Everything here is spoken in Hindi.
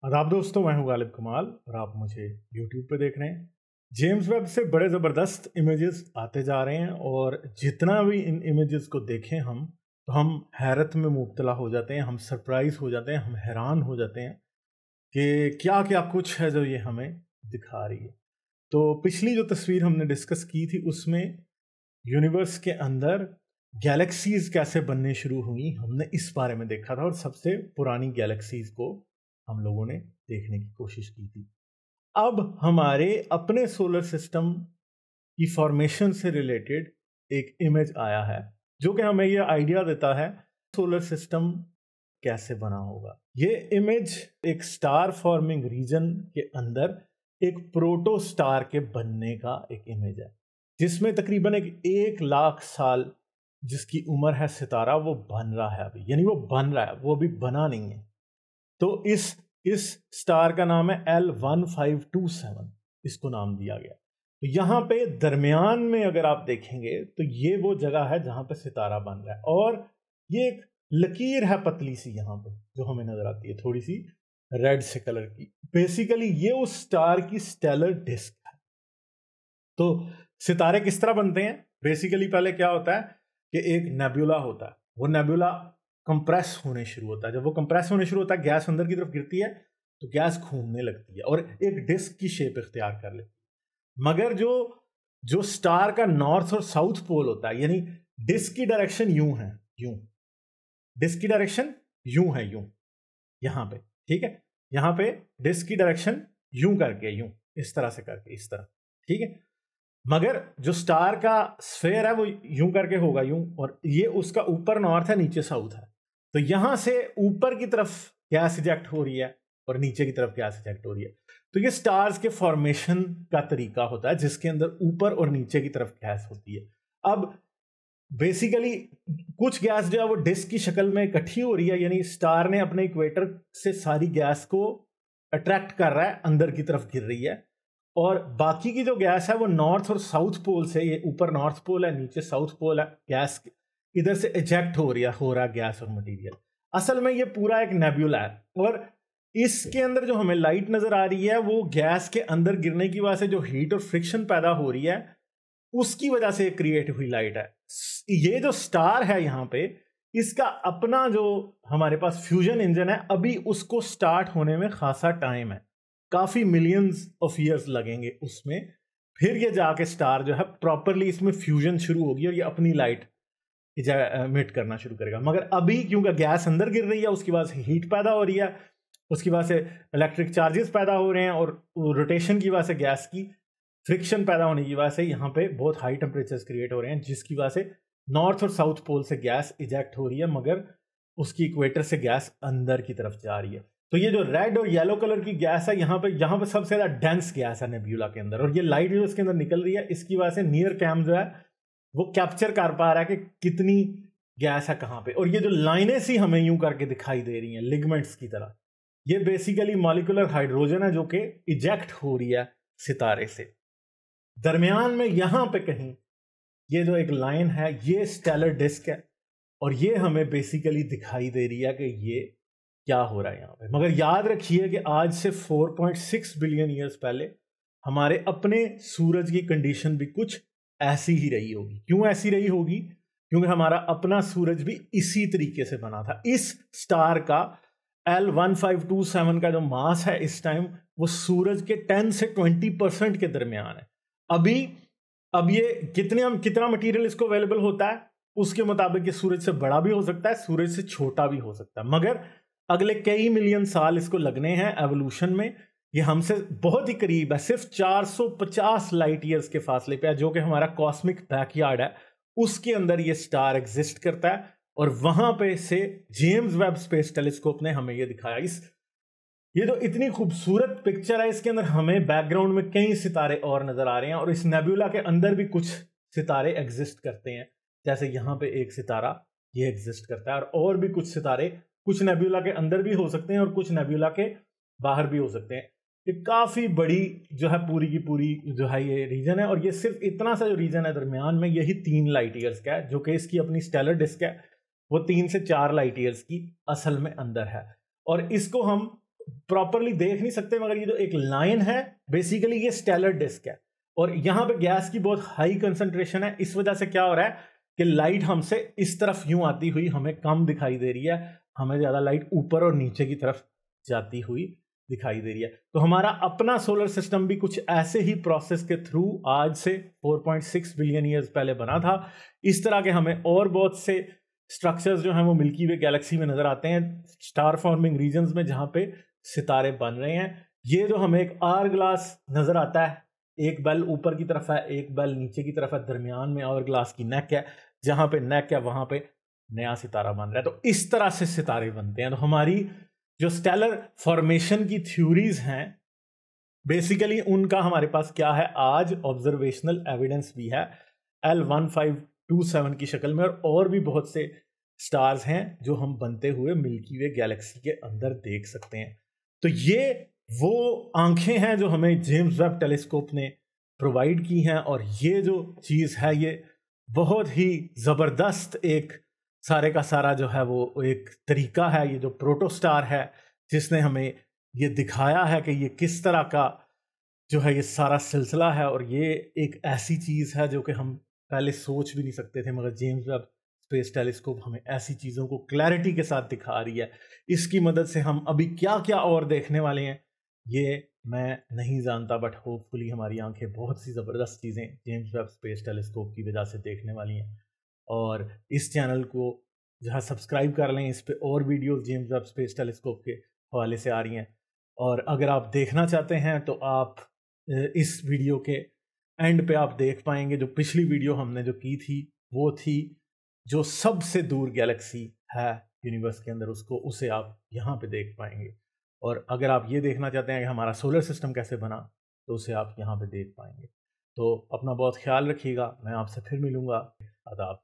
आदाब दोस्तों, मैं हूं गालिब कमाल और आप मुझे YouTube पे देख रहे हैं। जेम्स वेब से बड़े ज़बरदस्त इमेजेस आते जा रहे हैं और जितना भी इन इमेजेस को देखें हम तो हम हैरत में मुब्तला हो जाते हैं, हम सरप्राइज हो जाते हैं, हम हैरान हो जाते हैं कि क्या क्या कुछ है जो ये हमें दिखा रही है। तो पिछली जो तस्वीर हमने डिस्कस की थी उसमें यूनिवर्स के अंदर गैलेक्सीज कैसे बनने शुरू हुई, हमने इस बारे में देखा था और सबसे पुरानी गैलेक्सीज को हम लोगों ने देखने की कोशिश की थी। अब हमारे अपने सोलर सिस्टम की फॉर्मेशन से रिलेटेड एक इमेज आया है जो कि हमें यह आइडिया देता है सोलर सिस्टम कैसे बना होगा। ये इमेज एक स्टार फॉर्मिंग रीजन के अंदर एक प्रोटो स्टार के बनने का एक इमेज है, जिसमें तकरीबन एक लाख साल जिसकी उम्र है सितारा वो बन रहा है अभी, यानी वो बन रहा है, वो अभी बना नहीं है। तो इस स्टार का नाम है L1527, इसको नाम दिया गया। तो यहाँ पे दरमियान में अगर आप देखेंगे तो ये वो जगह है जहां पे सितारा बन रहा है और ये एक लकीर है पतली सी यहाँ पे जो हमें नजर आती है, थोड़ी सी रेड से कलर की। बेसिकली ये उस स्टार की स्टेलर डिस्क है। तो सितारे किस तरह बनते हैं? बेसिकली पहले क्या होता है कि एक नेबुला होता है, वो नेबुला कंप्रेस होने शुरू होता है। जब वो कंप्रेस होने शुरू होता है, गैस अंदर की तरफ गिरती है तो गैस घूमने लगती है और एक डिस्क की शेप इख्तियार कर लेती है। मगर जो स्टार का नॉर्थ और साउथ पोल होता है, यानी डिस्क की डायरेक्शन यूं है, यूं डिस्क की डायरेक्शन यूं है, यूं यहां पे, ठीक है, यहां पे डिस्क की डायरेक्शन यूं करके, यूं इस तरह से करके, इस तरह, ठीक है। मगर जो स्टार का स्फेयर है वो यूं करके होगा, यूं, और ये उसका ऊपर नॉर्थ है, नीचे साउथ है। तो यहां से ऊपर की तरफ गैस इजेक्ट हो रही है और नीचे की तरफ गैस इजेक्ट हो रही है। तो ये स्टार्स के फॉर्मेशन का तरीका होता है जिसके अंदर ऊपर और नीचे की तरफ गैस होती है। अब बेसिकली कुछ गैस जो है वो डिस्क की शक्ल में इकट्ठी हो रही है, यानी स्टार ने अपने इक्वेटर से सारी गैस को अट्रैक्ट कर रहा है, अंदर की तरफ गिर रही है, और बाकी की जो गैस है वो नॉर्थ और साउथ पोल से, ये ऊपर नॉर्थ पोल है, नीचे साउथ पोल है, गैस इधर से इजेक्ट हो रहा है गैस और मटेरियल। असल में ये पूरा एक नेबुला है और इसके अंदर जो हमें लाइट नजर आ रही है वो गैस के अंदर गिरने की वजह से जो हीट और फ्रिक्शन पैदा हो रही है उसकी वजह से क्रिएट हुई लाइट है। ये जो स्टार है यहाँ पे, इसका अपना जो हमारे पास फ्यूजन इंजन है, अभी उसको स्टार्ट होने में खासा टाइम है, काफी मिलियंस ऑफ ईयर्स लगेंगे उसमें, फिर ये जाके स्टार जो है प्रॉपरली इसमें फ्यूजन शुरू होगी और ये अपनी लाइट इमिट करना शुरू करेगा। मगर अभी क्योंकि गैस अंदर गिर रही है, उसकी वजह से हीट पैदा हो रही है, उसकी वजह से इलेक्ट्रिक चार्जेस पैदा हो रहे हैं और रोटेशन की वजह से गैस की फ्रिक्शन पैदा होने की वजह से यहाँ पे बहुत हाई टेम्परेचर्स क्रिएट हो रहे हैं, जिसकी वजह से नॉर्थ और साउथ पोल से गैस इजेक्ट हो रही है मगर उसकी इक्वेटर से गैस अंदर की तरफ जा रही है। तो ये जो रेड और येलो कलर की गैस है यहाँ पे सबसे ज्यादा डेंस गैस है नेबुला के अंदर, और ये लाइट जो इसके अंदर निकल रही है इसकी वजह से नियर कैम जो है वो कैप्चर कर पा रहा है कि कितनी गैस है कहाँ पे। और ये जो लाइनें सी हमें यूं करके दिखाई दे रही हैं लिगमेंट्स की तरह, ये बेसिकली मॉलिक्यूलर हाइड्रोजन है जो कि इजेक्ट हो रही है सितारे से। दरमियान में यहां पे कहीं ये जो एक लाइन है ये स्टेलर डिस्क है और ये हमें बेसिकली दिखाई दे रही है कि ये क्या हो रहा है यहाँ पे। मगर याद रखिए कि आज से 4.6 बिलियन ईयर्स पहले हमारे अपने सूरज की कंडीशन भी कुछ ऐसी ही रही होगी। क्यों ऐसी रही होगी? क्योंकि हमारा अपना सूरज भी इसी तरीके से बना था। इस स्टार का L1527 का जो मास है इस टाइम वो सूरज के 10 से 20% के दरमियान है। अब ये कितना मटेरियल इसको अवेलेबल होता है उसके मुताबिक ये सूरज से बड़ा भी हो सकता है, सूरज से छोटा भी हो सकता है, मगर अगले कई मिलियन साल इसको लगने हैं एवोल्यूशन में। ये हमसे बहुत ही करीब है, सिर्फ 450 लाइट ईयर्स के फासले पे है, जो कि हमारा कॉस्मिक बैकयार्ड है, उसके अंदर ये स्टार एग्जिस्ट करता है और वहां पे से जेम्स वेब स्पेस टेलीस्कोप ने हमें ये दिखाया। ये जो इतनी खूबसूरत पिक्चर है इसके अंदर हमें बैकग्राउंड में कई सितारे और नजर आ रहे हैं और इस नेबुला के अंदर भी कुछ सितारे एग्जिस्ट करते हैं, जैसे यहाँ पे एक सितारा ये एग्जिस्ट करता है और भी कुछ सितारे कुछ नेबुला के अंदर भी हो सकते हैं और कुछ नेबुला के बाहर भी हो सकते हैं। ये काफी बड़ी जो है पूरी की पूरी जो है ये रीजन है और ये सिर्फ इतना सा जो रीजन है दरमियान में यही 3 लाइट ईयर्स का है, जो कि इसकी अपनी स्टेलर डिस्क है वो 3 से 4 लाइट ईयर्स की असल में अंदर है। और इसको हम प्रॉपरली देख नहीं सकते, मगर ये जो एक लाइन है बेसिकली ये स्टेलर डिस्क है, और यहां पे गैस की बहुत हाई कंसंट्रेशन है। इस वजह से क्या हो रहा है कि लाइट हमसे इस तरफ यूं आती हुई हमें कम दिखाई दे रही है, हमें ज्यादा लाइट ऊपर और नीचे की तरफ जाती हुई दिखाई दे रही है। तो हमारा अपना सोलर सिस्टम भी कुछ ऐसे ही प्रोसेस के थ्रू आज से 4.6 बिलियन ईयर्स पहले बना था। इस तरह के हमें और बहुत से स्ट्रक्चर्स जो हैं वो मिल्की वे गैलेक्सी में नजर आते हैं, स्टार फॉर्मिंग रीजन्स में, जहां पे सितारे बन रहे हैं। ये जो हमें एक आवर ग्लास नजर आता है, एक बेल ऊपर की तरफ है, एक बेल नीचे की तरफ है, दरमियान में आवर ग्लास की नेक है, जहां पे नेक है वहां पे नया सितारा बन रहा है। तो इस तरह से सितारे बनते हैं। तो हमारी जो स्टेलर फॉर्मेशन की थ्योरीज हैं बेसिकली उनका हमारे पास क्या है, आज ऑब्जर्वेशनल एविडेंस भी है L1527 की शक्ल में, और भी बहुत से स्टार्स हैं जो हम बनते हुए मिल्की वे गैलेक्सी के अंदर देख सकते हैं। तो ये वो आंखें हैं जो हमें जेम्स वेब टेलीस्कोप ने प्रोवाइड की हैं, और ये जो चीज़ है ये बहुत ही ज़बरदस्त एक सारे का सारा जो है वो एक तरीका है, ये जो प्रोटोस्टार है जिसने हमें ये दिखाया है कि ये किस तरह का जो है ये सारा सिलसिला है। और ये एक ऐसी चीज़ है जो कि हम पहले सोच भी नहीं सकते थे, मगर जेम्स वेब स्पेस टेलीस्कोप हमें ऐसी चीज़ों को क्लैरिटी के साथ दिखा रही है। इसकी मदद से हम अभी क्या क्या और देखने वाले हैं ये मैं नहीं जानता, बट होपफुली हमारी आंखें बहुत सी ज़बरदस्त चीज़ें जेम्स वेब स्पेस टेलीस्कोप की वजह से देखने वाली हैं। और इस चैनल को जहाँ सब्सक्राइब कर लें, इस पे और videos James Webb space telescope के हवाले से आ रही हैं। और अगर आप देखना चाहते हैं तो आप इस वीडियो के एंड पे आप देख पाएंगे, जो पिछली वीडियो हमने जो की थी वो थी जो सबसे दूर गैलेक्सी है यूनिवर्स के अंदर, उसे आप यहाँ पे देख पाएंगे। और अगर आप ये देखना चाहते हैं कि हमारा सोलर सिस्टम कैसे बना, तो उसे आप यहाँ पे देख पाएंगे। तो अपना बहुत ख्याल रखिएगा, मैं आपसे फिर मिलूँगा। आदाब।